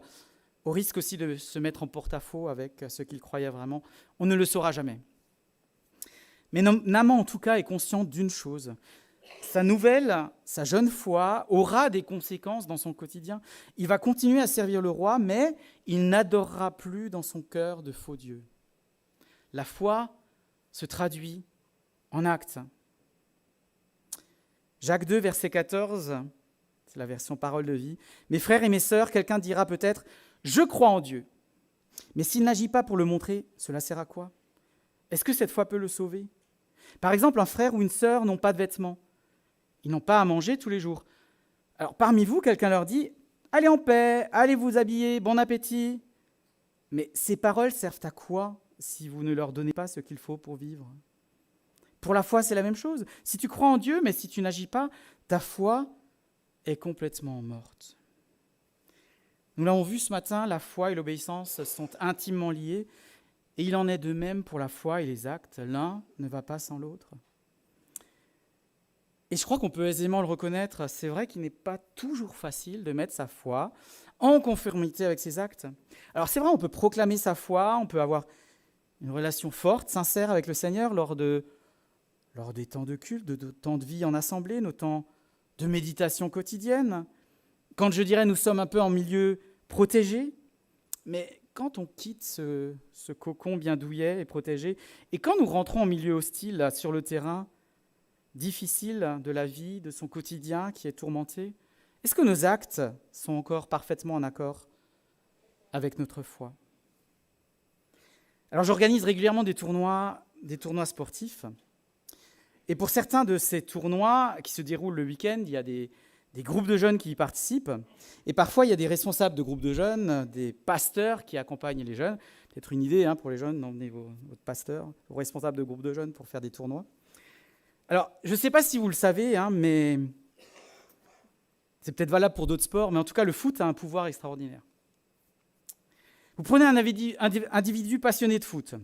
au risque aussi de se mettre en porte-à-faux avec ce qu'il croyait vraiment ? On ne le saura jamais. Mais Naaman, en tout cas, est conscient d'une chose. Sa nouvelle, sa jeune foi, aura des conséquences dans son quotidien. Il va continuer à servir le roi, mais il n'adorera plus dans son cœur de faux dieux. La foi se traduit en actes. Jacques 2, verset 14, c'est la version parole de vie. « Mes frères et mes sœurs, quelqu'un dira peut-être, je crois en Dieu. Mais s'il n'agit pas pour le montrer, cela sert à quoi ? Est-ce que cette foi peut le sauver ? Par exemple, un frère ou une sœur n'ont pas de vêtements. Ils n'ont pas à manger tous les jours. Alors, parmi vous, quelqu'un leur dit « Allez en paix, allez vous habiller, bon appétit ». Mais ces paroles servent à quoi si vous ne leur donnez pas ce qu'il faut pour vivre ? Pour la foi, c'est la même chose. Si tu crois en Dieu, mais si tu n'agis pas, ta foi est complètement morte. Nous l'avons vu ce matin, la foi et l'obéissance sont intimement liées. Et il en est de même pour la foi et les actes. L'un ne va pas sans l'autre. Et je crois qu'on peut aisément le reconnaître. C'est vrai qu'il n'est pas toujours facile de mettre sa foi en conformité avec ses actes. Alors c'est vrai, on peut proclamer sa foi, on peut avoir une relation forte, sincère avec le Seigneur lors des temps de culte, de temps de vie en assemblée, nos temps de méditation quotidienne. Quand je dirais nous sommes un peu en milieu protégé, mais quand on quitte ce cocon bien douillet et protégé, et quand nous rentrons en milieu hostile, là, sur le terrain difficile de la vie, de son quotidien qui est tourmenté, est-ce que nos actes sont encore parfaitement en accord avec notre foi ? Alors j'organise régulièrement des tournois sportifs, et pour certains de ces tournois qui se déroulent le week-end, il y a des groupes de jeunes qui y participent, et parfois il y a des responsables de groupes de jeunes, des pasteurs qui accompagnent les jeunes. Peut-être une idée pour les jeunes, d'emmener votre pasteur, vos responsables de groupes de jeunes pour faire des tournois. Alors, je ne sais pas si vous le savez, mais c'est peut-être valable pour d'autres sports, mais en tout cas, le foot a un pouvoir extraordinaire. Vous prenez un individu passionné de foot.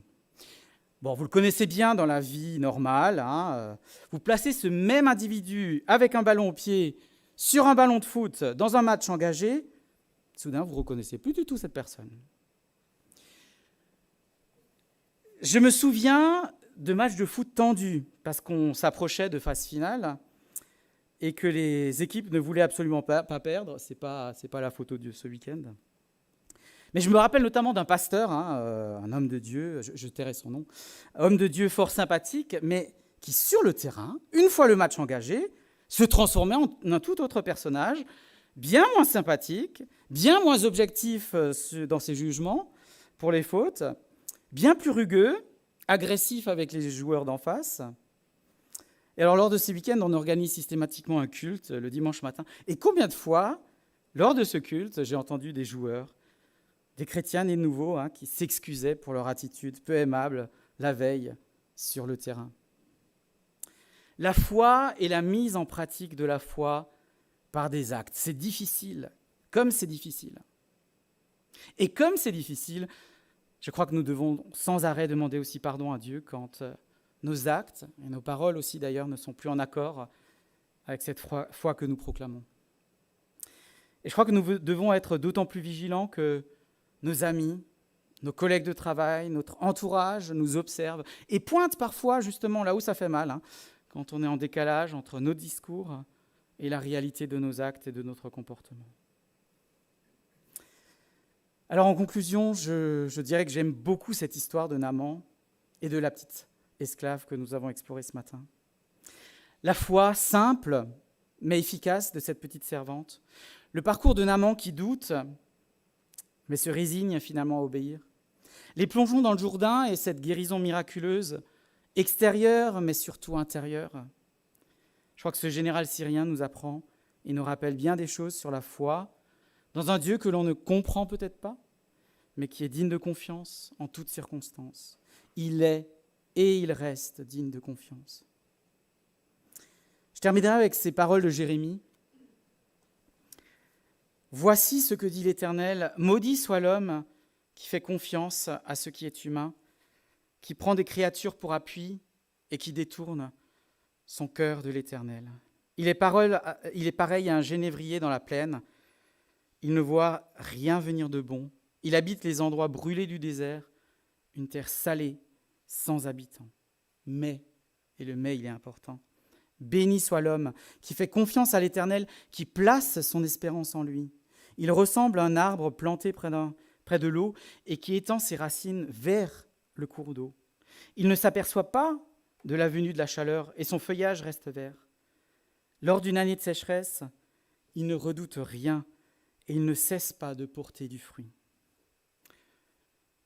Bon, vous le connaissez bien dans la vie normale. Vous placez ce même individu avec un ballon au pied sur un ballon de foot dans un match engagé, soudain, vous ne reconnaissez plus du tout cette personne. Je me souviens de matchs de foot tendus, parce qu'on s'approchait de phase finale et que les équipes ne voulaient absolument pas perdre. C'est pas la photo de ce week-end. Mais je me rappelle notamment d'un pasteur, un homme de Dieu, je tairai son nom, homme de Dieu fort sympathique, mais qui, sur le terrain, une fois le match engagé, se transformait en un tout autre personnage, bien moins sympathique, bien moins objectif dans ses jugements pour les fautes, bien plus rugueux, agressif avec les joueurs d'en face. Et alors, lors de ces week-ends, on organise systématiquement un culte le dimanche matin. Et combien de fois, lors de ce culte, j'ai entendu des joueurs, des chrétiens nés de nouveau, qui s'excusaient pour leur attitude peu aimable la veille sur le terrain. La foi et la mise en pratique de la foi par des actes, c'est difficile, comme c'est difficile. Et comme c'est difficile, Je crois que nous devons sans arrêt demander aussi pardon à Dieu quand nos actes, et nos paroles aussi d'ailleurs, ne sont plus en accord avec cette foi que nous proclamons. Et je crois que nous devons être d'autant plus vigilants que nos amis, nos collègues de travail, notre entourage nous observent et pointent parfois justement là où ça fait mal, quand on est en décalage entre nos discours et la réalité de nos actes et de notre comportement. Alors en conclusion, je dirais que j'aime beaucoup cette histoire de Naaman et de la petite esclave que nous avons explorée ce matin. La foi simple mais efficace de cette petite servante, le parcours de Naaman qui doute mais se résigne finalement à obéir, les plongeons dans le Jourdain et cette guérison miraculeuse, extérieure mais surtout intérieure. Je crois que ce général syrien nous apprend et nous rappelle bien des choses sur la foi, dans un Dieu que l'on ne comprend peut-être pas, mais qui est digne de confiance en toutes circonstances. Il est et il reste digne de confiance. Je terminerai avec ces paroles de Jérémie. « Voici ce que dit l'Éternel, maudit soit l'homme qui fait confiance à ce qui est humain, qui prend des créatures pour appui et qui détourne son cœur de l'Éternel. Il est pareil à un genévrier dans la plaine. Il ne voit rien venir de bon. Il habite les endroits brûlés du désert, une terre salée, sans habitants. Mais, et le mais il est important, béni soit l'homme qui fait confiance à l'Éternel, qui place son espérance en lui. Il ressemble à un arbre planté près de l'eau et qui étend ses racines vers le cours d'eau. Il ne s'aperçoit pas de la venue de la chaleur et son feuillage reste vert. Lors d'une année de sécheresse, il ne redoute rien et il ne cesse pas de porter du fruit. »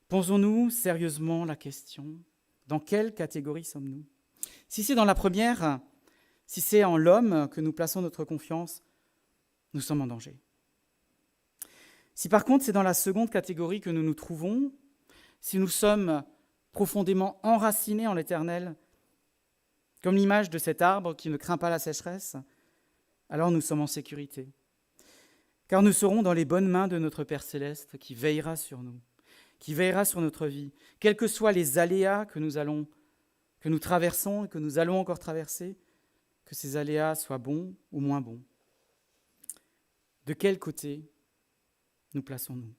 Posons-nous sérieusement la question, dans quelle catégorie sommes-nous ? Si c'est dans la première, si c'est en l'homme que nous plaçons notre confiance, nous sommes en danger. Si par contre c'est dans la seconde catégorie que nous nous trouvons, si nous sommes profondément enracinés en l'Éternel, comme l'image de cet arbre qui ne craint pas la sécheresse, alors nous sommes en sécurité. Car nous serons dans les bonnes mains de notre Père Céleste qui veillera sur nous, qui veillera sur notre vie, quels que soient les aléas que nous traversons et que nous allons encore traverser, que ces aléas soient bons ou moins bons. De quel côté nous plaçons-nous ?